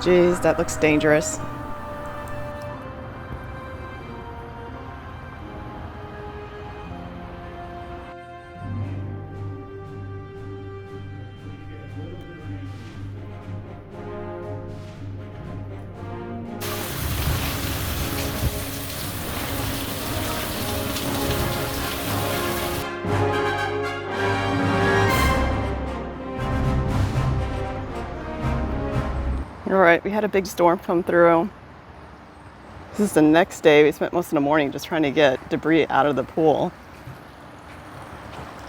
Geez, that looks dangerous. All right, we had a big storm come through. This is the next day. We spent most of the morning just trying to get debris out of the pool.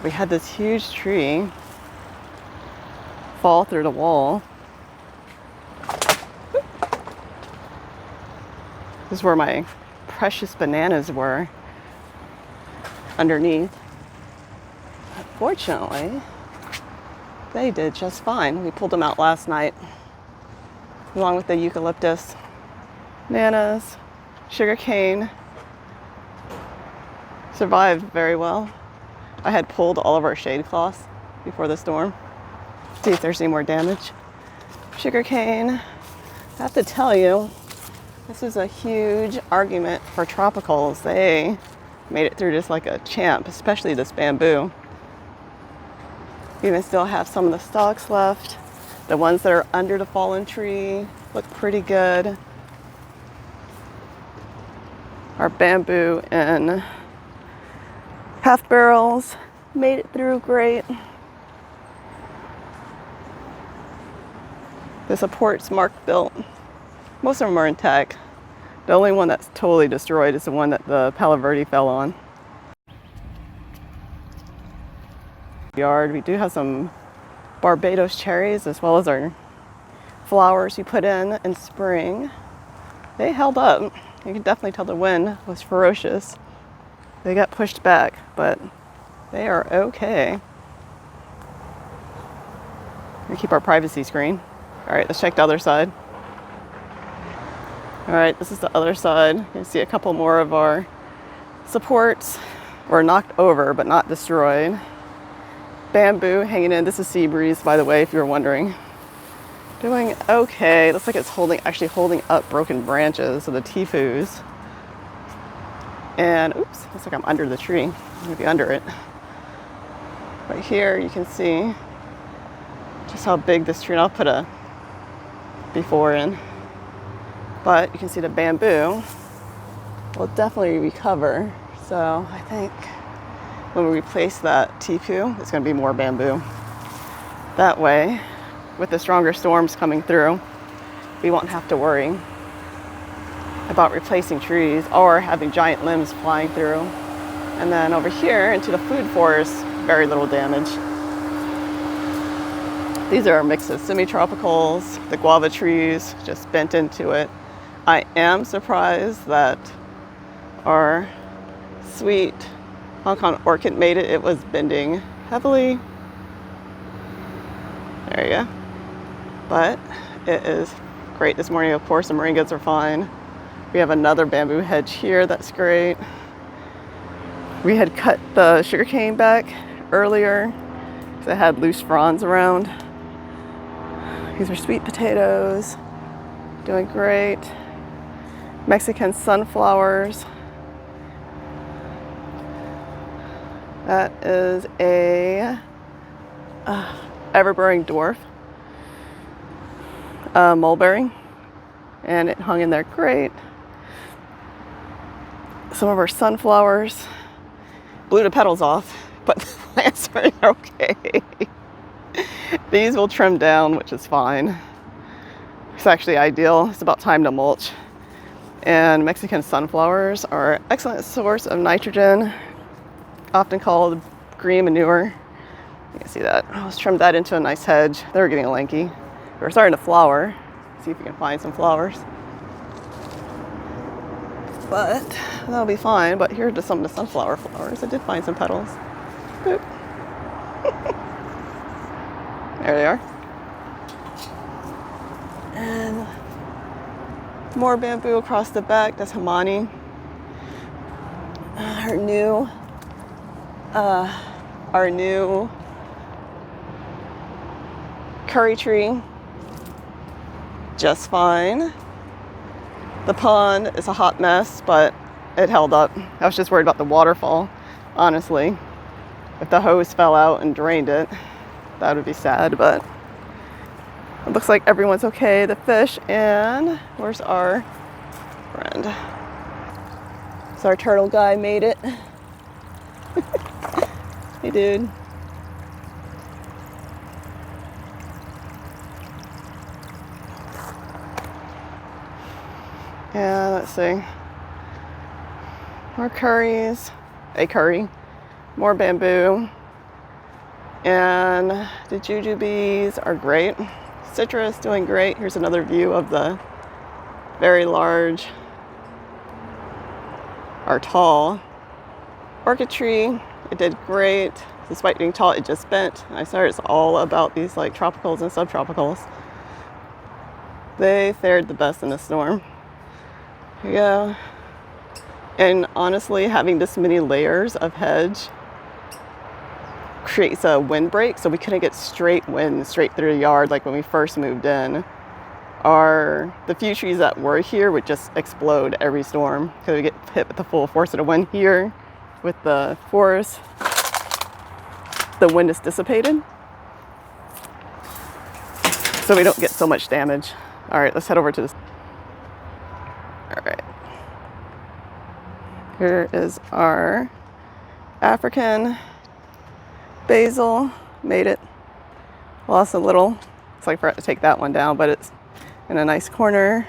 We had this huge tree fall through the wall. This is where my precious bananas were, underneath. Fortunately, they did just fine. We pulled them out last night, along with the eucalyptus, bananas, sugar cane. Survived very well. I had pulled all of our shade cloths before the storm. See if there's any more damage. Sugar cane. I have to tell you, this is a huge argument for tropicals. They made it through just like a champ, especially this bamboo. We even still have some of the stalks left. The ones that are under the fallen tree look pretty good. Our bamboo and half barrels made it through great. The supports Mark built, most of them are intact. The only one that's totally destroyed is the one that the Palo Verde fell on. Yard, we do have some Barbados cherries as well as our flowers we put in spring. They held up. You can definitely tell the wind was ferocious. They got pushed back, but they are okay. We keep our privacy screen. All right, let's check the other side. All right, this is the other side. You can see a couple more of our supports were knocked over, but not destroyed. Bamboo hanging in. This is sea breeze, by the way, if you were wondering. Doing okay. Looks like it's actually holding up broken branches of the tifus. And oops, looks like I'm under the tree. I'm gonna be under it. Right here, you can see just how big this tree. And I'll put a before in. But you can see the bamboo will definitely recover. So I think when we replace that tifu, it's going to be more bamboo. That way, with the stronger storms coming through, we won't have to worry about replacing trees or having giant limbs flying through. And then over here into the food forest, very little damage. These are a mix of semi-tropicals, the guava trees just bent into it. I am surprised that our sweet Hong Kong orchid made it. It was bending heavily. There you go. But it is great this morning. Of course, the moringas are fine. We have another bamboo hedge here. That's great. We had cut the sugarcane back earlier because it had loose fronds around. These are sweet potatoes. Doing great. Mexican sunflowers. That is a ever-burning dwarf mulberry, and it hung in there great. Some of our sunflowers blew the petals off, but the plants are okay. These will trim down, which is fine. It's actually ideal. It's about time to mulch. And Mexican sunflowers are an excellent source of nitrogen, often called green manure. You can see that. Let's trim that into a nice hedge. They're getting lanky. We're starting to flower. See if we can find some flowers. But that'll be fine. But here are just some of the sunflower flowers. I did find some petals. Boop. There they are. And more bamboo across the back. That's Hamani. Our new curry tree. just fine. The pond is a hot mess, but it held up. I was just worried about the waterfall, honestly. If the hose fell out and drained it, that would be sad, but it looks like everyone's okay. The fish, and where's our friend? So our turtle guy made it. Hey, dude. And let's see. More curries. A curry. More bamboo. And the jujubes are great. Citrus doing great. Here's another view of the very large, or tall, orchid tree. It did great. Despite being tall, it just bent. I swear it's all about these like tropicals and subtropicals. They fared the best in the storm. Here you go. And honestly, having this many layers of hedge creates a windbreak, so we couldn't get straight wind straight through the yard like when we first moved in. The few trees that were here would just explode every storm because we get hit with the full force of the wind. Here with the forest, the wind is dissipated, so we don't get so much damage. All right, let's head over to this. All right, here is our African basil. Made it. Lost a little. It's like I forgot to take that one down, but it's in a nice corner.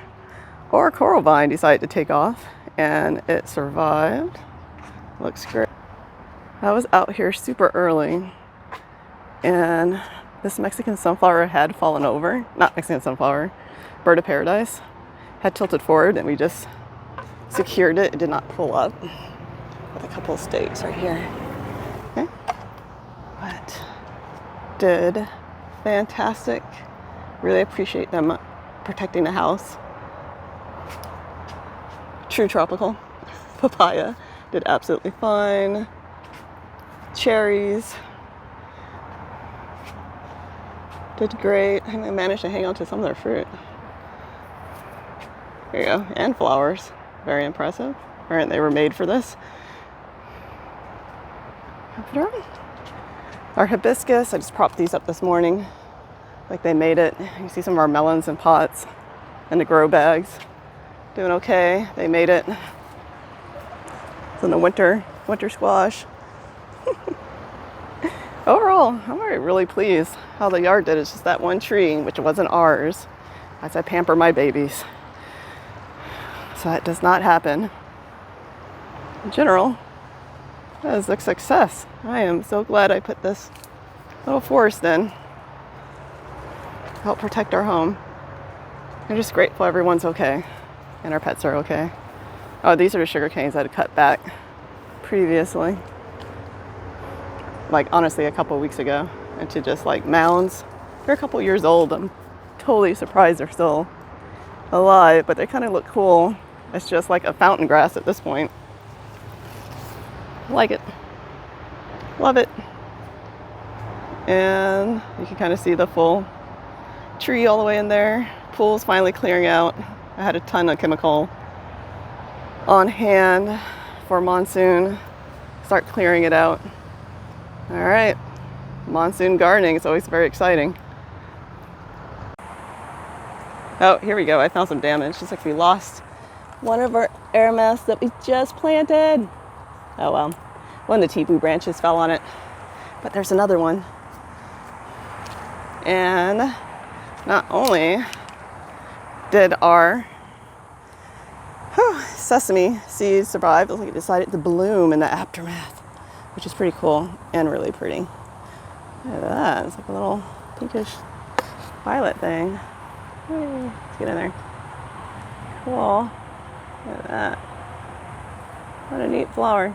Our coral vine decided to take off, and it survived. Looks great. I was out here super early, and this Mexican sunflower had fallen over. Not Mexican sunflower, bird of paradise. Had tilted forward, and we just secured it. It did not pull up. With a couple of stakes right here. Okay. But did fantastic. Really appreciate them protecting the house. True tropical. Papaya did absolutely fine. Cherries did great. I think I managed to hang on to some of their fruit. There you go. And flowers. Very impressive. All right, they were made for this. Our hibiscus, I just propped these up this morning. Like they made it. You see some of our melons in pots and the grow bags. Doing okay. They made it. It's in the winter squash. Overall, I'm really pleased how the yard did. It's just that one tree, which wasn't ours, as I pamper my babies. So that does not happen. In general, that is a success. I am so glad I put this little forest in. Help protect our home. I'm just grateful everyone's okay and our pets are okay. Oh, these are the sugar canes I had cut back previously. Like honestly a couple of weeks ago, into just like mounds. They're a couple years old. I'm totally surprised they're still alive, but they kind of look cool. It's just like a fountain grass at this point. Like it. Love it. And you can kind of see the full tree all the way in there. Pool's finally clearing out. I had a ton of chemical on hand for Monsoon. Start clearing it out. All right. Monsoon gardening is always very exciting. Oh, here we go. I found some damage. Looks like we lost one of our air masks that we just planted. Oh well. One of the teepee branches fell on it. But there's another one. And not only did our sesame seeds survive, it looks like it decided to bloom in the aftermath, which is pretty cool and really pretty. Look at that. It's like a little pinkish violet thing. Let's get in there. Cool. Look at that. What a neat flower.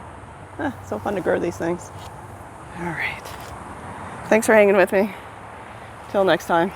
So fun to grow these things. All right. Thanks for hanging with me. Till next time.